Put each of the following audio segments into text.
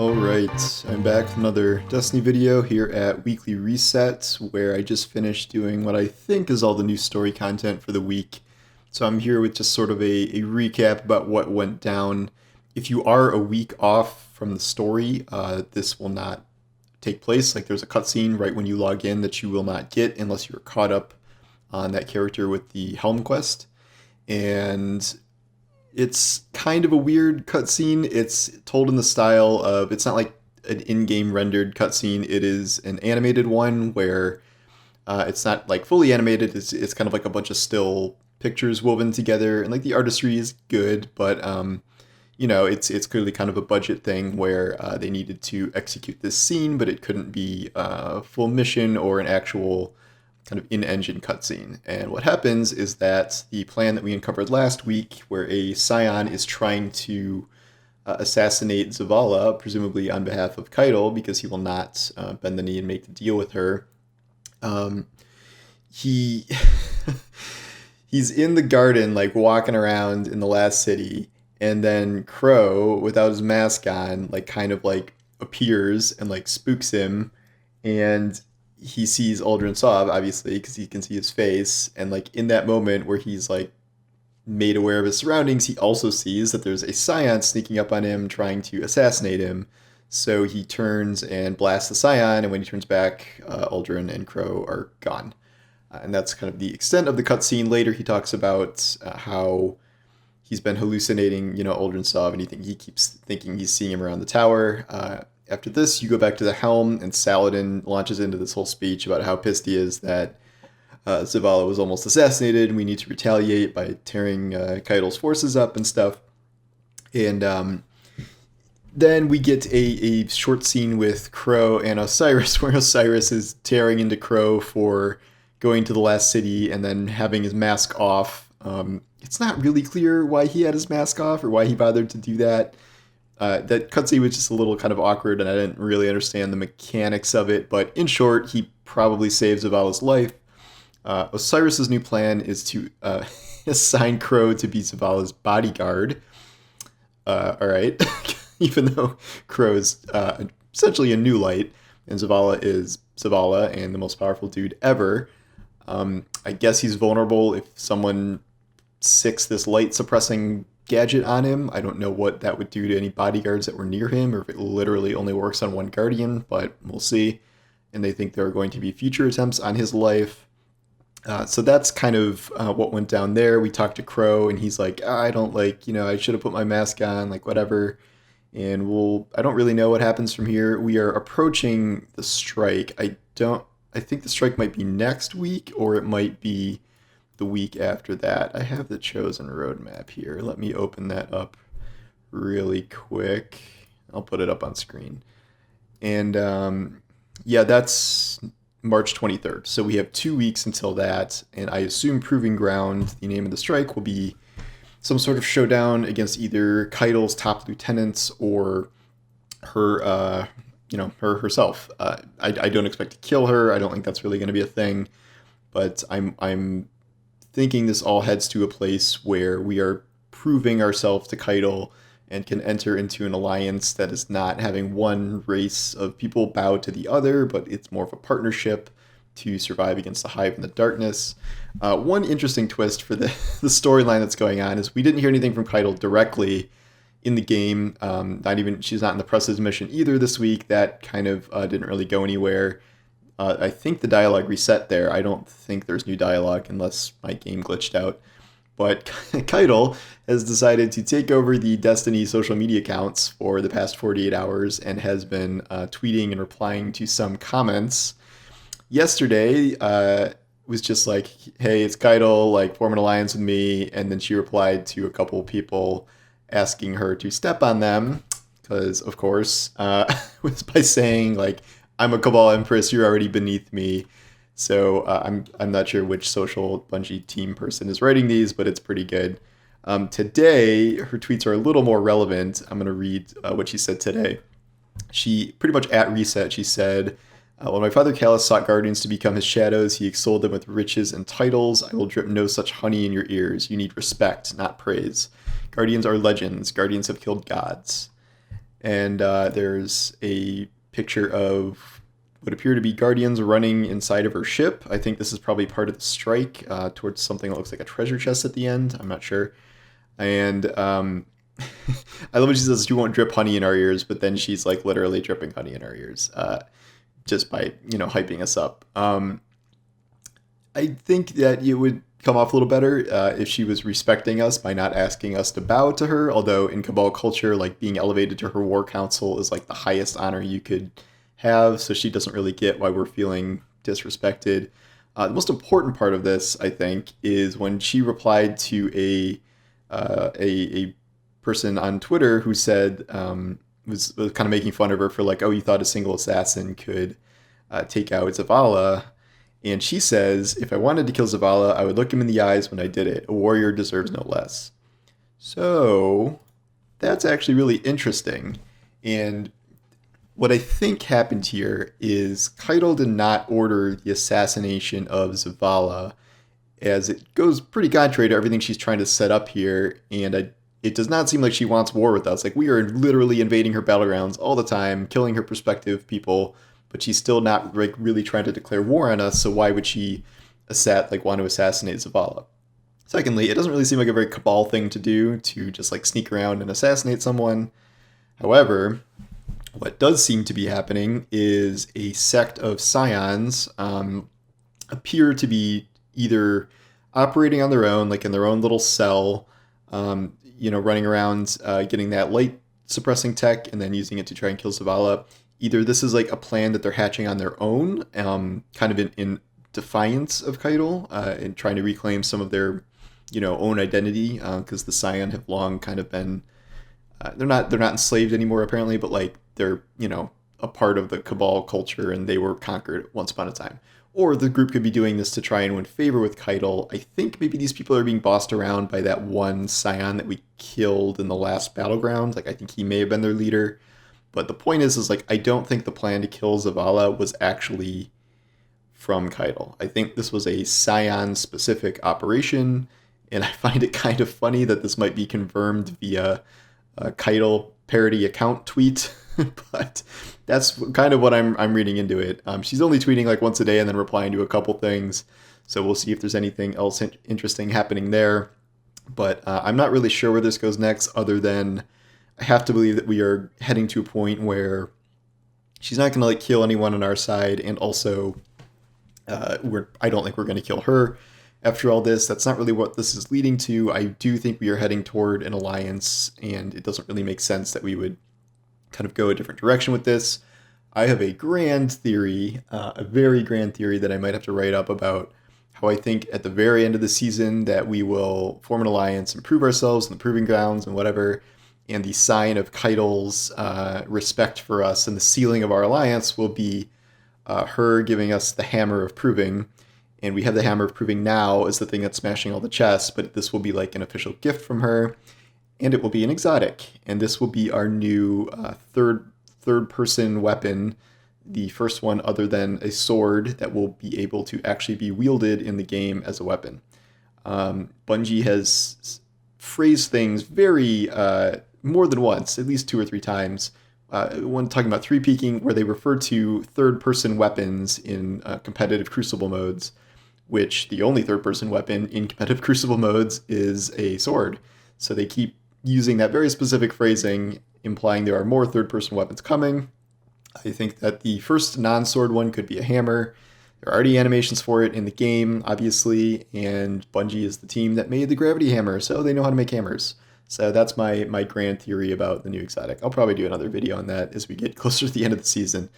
Alright, I'm back with another Destiny video here at Weekly Reset, where I just finished doing what I think is all the new story content for the week. So I'm here with just sort of a recap about what went down. If you are a week off from the story, this will not take place. Like, there's a cutscene right when you log in that you will not get unless you're caught up on that character with the Helm quest. And it's kind of a weird cutscene. It's told in the style of, it's not like an in-game rendered cutscene. It is an animated one where it's not like fully animated. It's kind of like a bunch of still pictures woven together, and like the artistry is good, but it's clearly kind of a budget thing where they needed to execute this scene, but it couldn't be a full mission or an actual kind of in-engine cutscene. And what happens is that the plan that we uncovered last week, where a Psion is trying to assassinate Zavala, presumably on behalf of Caiatl, because he will not bend the knee and make the deal with her. He he's in the garden, like walking around in the last city, and then Crow, without his mask on, like kind of like appears and like spooks him, and he sees Aldrin Sov, obviously, because he can see his face, and like in that moment where he's like made aware of his surroundings, he also sees that there's a Psion sneaking up on him, trying to assassinate him. So he turns and blasts the Psion, and when he turns back, Aldrin and Crow are gone. And that's kind of the extent of the cutscene. Later, he talks about how he's been hallucinating, Aldrin Sov, and he keeps thinking he's seeing him around the tower. After this, you go back to the helm, and Saladin launches into this whole speech about how pissed he is that Zavala was almost assassinated, and we need to retaliate by tearing Caiatl's forces up and stuff. And then we get a short scene with Crow and Osiris, where Osiris is tearing into Crow for going to the last city and then having his mask off. It's not really clear why he had his mask off or why he bothered to do that. That cutscene was just a little kind of awkward, and I didn't really understand the mechanics of it. But in short, he probably saves Zavala's life. Osiris's new plan is to assign Crow to be Zavala's bodyguard. All right, even though Crow is essentially a new light, and Zavala is Zavala and the most powerful dude ever. I guess he's vulnerable if someone sicks this light suppressing gadget on him. I don't know what that would do to any bodyguards that were near him, or if it literally only works on one guardian, but we'll see. And they think there are going to be future attempts on his life. So that's kind of what went down there. We talked to Crow, and he's like, I don't I should have put my mask on, like whatever. And I don't really know what happens from here. We are approaching the strike. I think the strike might be next week, or it might be the week after that. I have the chosen roadmap here. Let me open that up really quick. I'll put it up on screen. And that's March 23rd. So we have 2 weeks until that, and I assume Proving Ground, the name of the strike, will be some sort of showdown against either Caiatl's top lieutenants or her, her herself. I don't expect to kill her. I don't think that's really going to be a thing, but I'm thinking this all heads to a place where we are proving ourselves to Caiatl and can enter into an alliance that is not having one race of people bow to the other, but it's more of a partnership to survive against the Hive in the darkness. One interesting twist for the storyline that's going on is we didn't hear anything from Caiatl directly in the game. She's not in the Presses mission either this week. That kind of didn't really go anywhere. I think the dialogue reset there. I don't think there's new dialogue unless my game glitched out. But Caiatl has decided to take over the Destiny social media accounts for the past 48 hours and has been tweeting and replying to some comments. Yesterday was just like, hey, it's Caiatl, like, form an alliance with me. And then she replied to a couple people asking her to step on them, because, of course, was by saying, like, I'm a Cabal Empress, you're already beneath me. So I'm not sure which social Bungie team person is writing these, but it's pretty good. Today, her tweets are a little more relevant. I'm going to read what she said today. She, pretty much at reset, she said, when my father Callus sought guardians to become his shadows, he extolled them with riches and titles. I will drip no such honey in your ears. You need respect, not praise. Guardians are legends. Guardians have killed gods. And there's a picture of what appear to be Guardians running inside of her ship. I think this is probably part of the strike towards something that looks like a treasure chest at the end. I'm not sure. And I love when she says she won't drip honey in our ears, but then she's like literally dripping honey in our ears just by, hyping us up. I think that it would come off a little better if she was respecting us by not asking us to bow to her. Although in Cabal culture, like being elevated to her war council is like the highest honor you could have. So she doesn't really get why we're feeling disrespected. The most important part of this, I think, is when she replied to a person on Twitter who said was kind of making fun of her for like, oh, you thought a single assassin could take out Zavala. And she says, if I wanted to kill Zavala, I would look him in the eyes when I did it. A warrior deserves no less. So that's actually really interesting. And what I think happened here is Caiatl did not order the assassination of Zavala, as it goes pretty contrary to everything she's trying to set up here. And it does not seem like she wants war with us. Like, we are literally invading her battlegrounds all the time, killing her prospective people, but she's still not like really trying to declare war on us. So why would she want to assassinate Zavala? Secondly, it doesn't really seem like a very Cabal thing to do, to just like sneak around and assassinate someone. However, what does seem to be happening is a sect of scions appear to be either operating on their own, like in their own little cell, running around, getting that light suppressing tech and then using it to try and kill Zavala. Either this is like a plan that they're hatching on their own, kind of in defiance of Caiatl, and trying to reclaim some of their, own identity, because the Scion have long kind of been, they're not enslaved anymore apparently, but like they're a part of the Cabal culture and they were conquered once upon a time. Or the group could be doing this to try and win favor with Caiatl. I think maybe these people are being bossed around by that one Scion that we killed in the last battleground. Like, I think he may have been their leader. But the point is like, I don't think the plan to kill Zavala was actually from Caiatl. I think this was a Scion-specific operation, and I find it kind of funny that this might be confirmed via a Caiatl parody account tweet, but that's kind of what I'm reading into it. She's only tweeting like once a day and then replying to a couple things, so we'll see if there's anything else interesting happening there. But I'm not really sure where this goes next, other than I have to believe that we are heading to a point where she's not going to like kill anyone on our side, and also I don't think we're going to kill her after all this. That's not really what this is leading to. I do think we are heading toward an alliance, and it doesn't really make sense that we would kind of go a different direction with this. I have a grand theory, a very grand theory that I might have to write up about how I think at the very end of the season that we will form an alliance and prove ourselves in the proving grounds and whatever, and the sign of Caiatl's respect for us and the sealing of our alliance will be her giving us the hammer of proving. And we have the hammer of proving now as the thing that's smashing all the chests, but this will be like an official gift from her, and it will be an exotic. And this will be our new third person weapon, the first one other than a sword that will be able to actually be wielded in the game as a weapon. Bungie has phrased things very more than once, at least 2 or 3 times. When talking about 3-peaking, where they refer to third-person weapons in competitive Crucible modes, which the only third-person weapon in competitive Crucible modes is a sword. So they keep using that very specific phrasing, implying there are more third-person weapons coming. I think that the first non-sword one could be a hammer. There are already animations for it in the game, obviously, and Bungie is the team that made the gravity hammer, so they know how to make hammers. So that's my grand theory about the new exotic. I'll probably do another video on that as we get closer to the end of the season.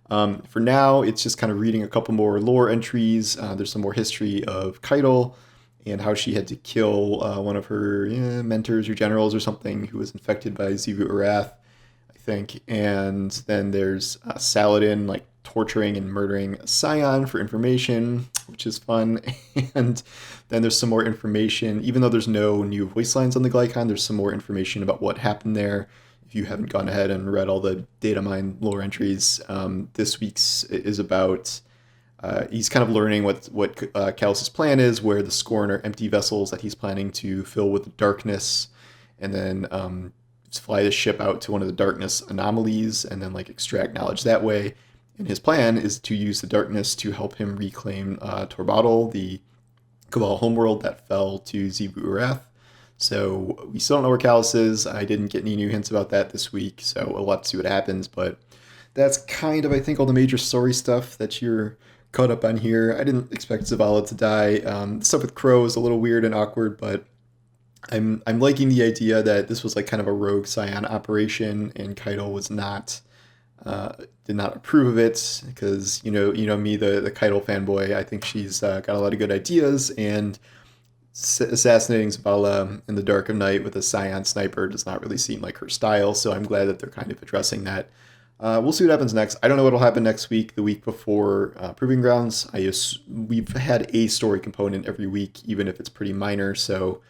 For now, it's just kind of reading a couple more lore entries. There's some more history of Caiatl and how she had to kill one of her mentors or generals or something who was infected by Xivu Arath, I think. And then there's Saladin like torturing and murdering a Scion for information, which is fun. And then there's some more information, even though there's no new voice lines on the Glycon, there's some more information about what happened there. If you haven't gone ahead and read all the data mine lore entries, this week's is about, he's kind of learning what Callus's plan is, where the Scorn are empty vessels that he's planning to fill with darkness, and then fly the ship out to one of the darkness anomalies and then like extract knowledge that way. And his plan is to use the darkness to help him reclaim Torbottle, the Cabal homeworld that fell to Zebu Urath. So we still don't know where Callus is. I didn't get any new hints about that this week, so we'll have to see what happens. But that's kind of, I think, all the major story stuff that you're caught up on here. I didn't expect Zavala to die. The stuff with Crow is a little weird and awkward, but I'm liking the idea that this was like kind of a rogue Scion operation, and Caiatl was not did not approve of it because you know me, the Caiatl fanboy. I think she's got a lot of good ideas, and assassinating Zavala in the dark of night with a Scion sniper does not really seem like her style. So I'm glad that they're kind of addressing that. We'll see what happens next. I don't know what'll happen next week, the week before Proving Grounds. We've had a story component every week, even if it's pretty minor. So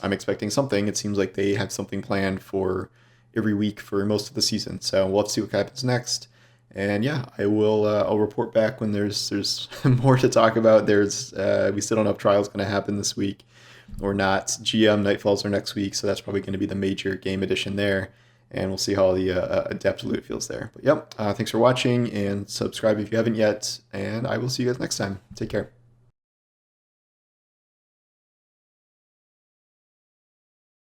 I'm expecting something. It seems like they have something planned for every week for most of the season. So we'll have to see what happens next. And yeah, I'll report back when there's more to talk about. We still don't know if trial's going to happen this week or not. GM Nightfalls are next week, so that's probably going to be the major game edition there. And we'll see how the Adept loot feels there. But yep, thanks for watching, and subscribe if you haven't yet. And I will see you guys next time. Take care.